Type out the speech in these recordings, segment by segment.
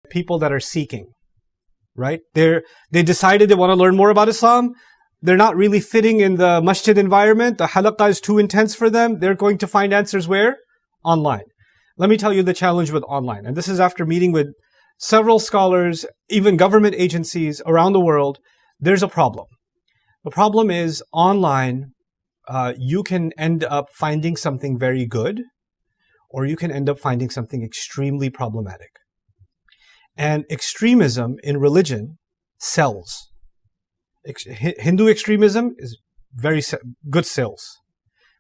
people that are seeking, right? They decided they want to learn more about Islam. They're not really fitting in the masjid environment. The halaqah is too intense for them. They're going to find answers where? Online. Let me tell you the challenge with online. And this is after meeting with several scholars, even government agencies around the world. There's a problem. The problem is online, you can end up finding something very good, or you can end up finding something extremely problematic. And extremism in religion sells. Hindu extremism is very good sales.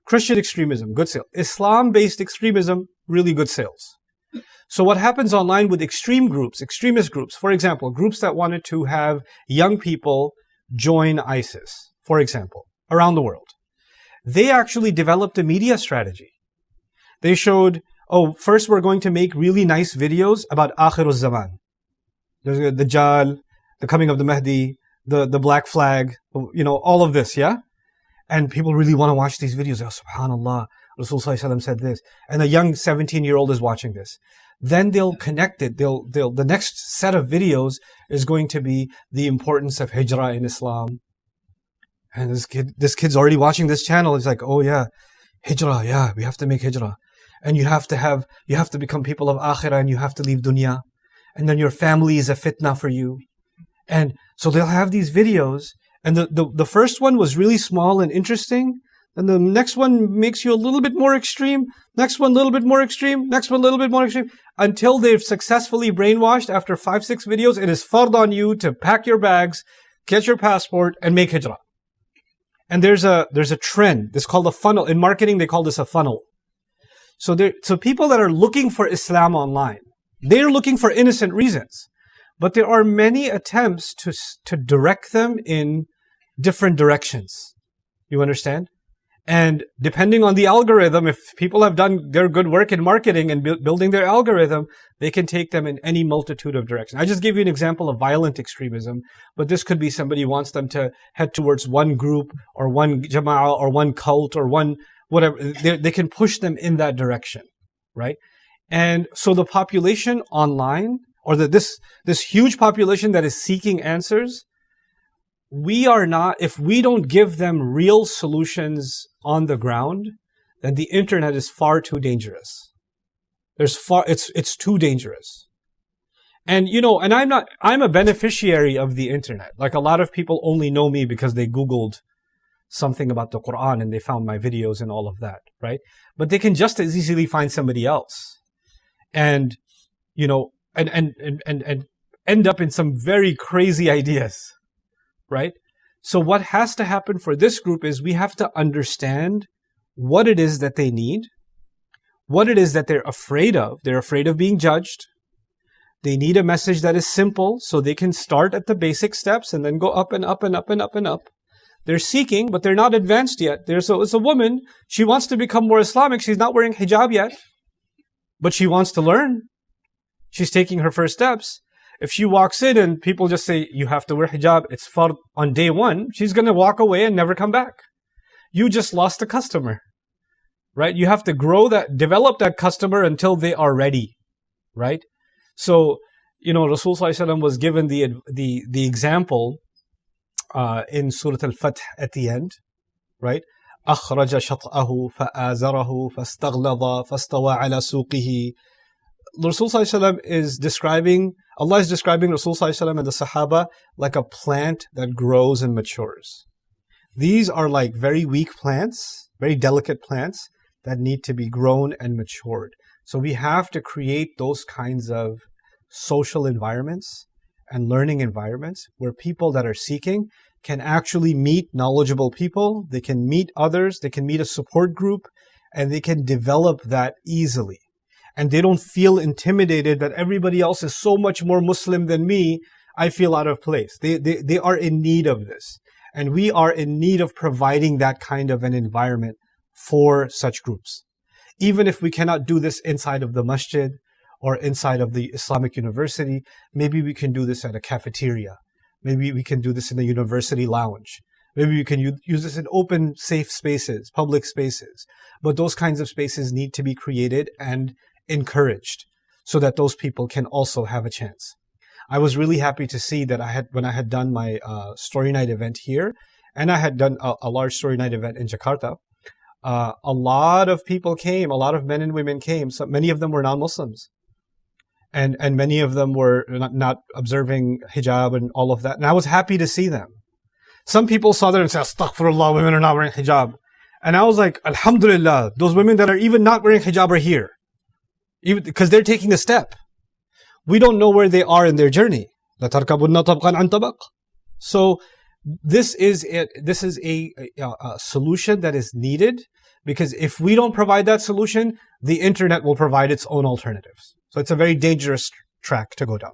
Christian extremism, good sales. Islam-based extremism, really good sales. So what happens online with extreme groups, extremist groups, for example, groups that wanted to have young people join ISIS, for example, around the world. They actually developed a media strategy. They showed, first we're going to make really nice videos about Akhirul Zaman. There's the Dajjal, the coming of the Mahdi, the black flag, all of this, yeah? And people really want to watch these videos. Oh, subhanAllah, Rasul said this. And a young 17-year-old is watching this. Then they'll connect it. The next set of videos is going to be the importance of hijrah in Islam. And this kid's already watching this channel. It's like, oh yeah, hijrah, yeah, we have to make hijrah. And you have to become people of akhirah, and you have to leave dunya. And then your family is a fitna for you. And so they'll have these videos. And the first one was really small and interesting. And the next one makes you a little bit more extreme. Next one, a little bit more extreme. Next one, a little bit more extreme. Until they've successfully brainwashed after 5-6 videos, it is fard on you to pack your bags, get your passport, and make hijrah. And there's a trend. This is called a funnel. In marketing, they call this a funnel. So people that are looking for Islam online, they're looking for innocent reasons. But there are many attempts to direct them in different directions. You understand? And depending on the algorithm, if people have done their good work in marketing and building their algorithm, they can take them in any multitude of directions. I just gave you an example of violent extremism, but this could be somebody wants them to head towards one group or one jama'ah or one cult or one whatever. They can push them in that direction, right? And so the population online, or this huge population that is seeking answers, if we don't give them real solutions on the ground, then the internet is far too dangerous. It's too dangerous. And I'm a beneficiary of the internet. Like a lot of people only know me because they Googled something about the Quran and they found my videos and all of that, right? But they can just as easily find somebody else. And end up in some very crazy ideas, right? So what has to happen for this group is we have to understand what it is that they need, what it is that they're afraid of. They're afraid of being judged. They need a message that is simple so they can start at the basic steps and then go up and up and up and up and up. They're seeking, but they're not advanced yet. It's a woman. She wants to become more Islamic. She's not wearing hijab yet, but she wants to learn. She's taking her first steps. If she walks in and people just say, you have to wear hijab, it's fard on day one, she's going to walk away and never come back. You just lost a customer, right? You have to develop that customer until they are ready, right? So, Rasul Sallallahu Alaihi Wasallam was given the example in Surah Al-Fath at the end, right? أخرج شطأه فآزره فاستغلظ فاستوى على سوقه. Rasul Sallallahu Alaihi Wasallam is describing Rasul Sallallahu Alaihi Wasallam and the Sahaba like a plant that grows and matures. These are like very weak plants, very delicate plants that need to be grown and matured. So we have to create those kinds of social environments and learning environments where people that are seeking can actually meet knowledgeable people, they can meet others, they can meet a support group, and they can develop that easily. And they don't feel intimidated that everybody else is so much more Muslim than me, I feel out of place. They are in need of this. And we are in need of providing that kind of an environment for such groups. Even if we cannot do this inside of the masjid or inside of the Islamic university, maybe we can do this at a cafeteria. Maybe we can do this in the university lounge. Maybe we can use this in open, safe spaces, public spaces. But those kinds of spaces need to be created and encouraged so that those people can also have a chance. I was really happy to see that when I had done my story night event here, and I had done a large story night event in Jakarta, a lot of people came, a lot of men and women came. So many of them were non-Muslims. And many of them were not observing hijab and all of that. And I was happy to see them. Some people saw that and said, Astaghfirullah, women are not wearing hijab. And I was like, Alhamdulillah, those women that are even not wearing hijab are here. Even because they're taking the step. We don't know where they are in their journey. So this is a solution that is needed, because if we don't provide that solution, the internet will provide its own alternatives. So it's a very dangerous track to go down.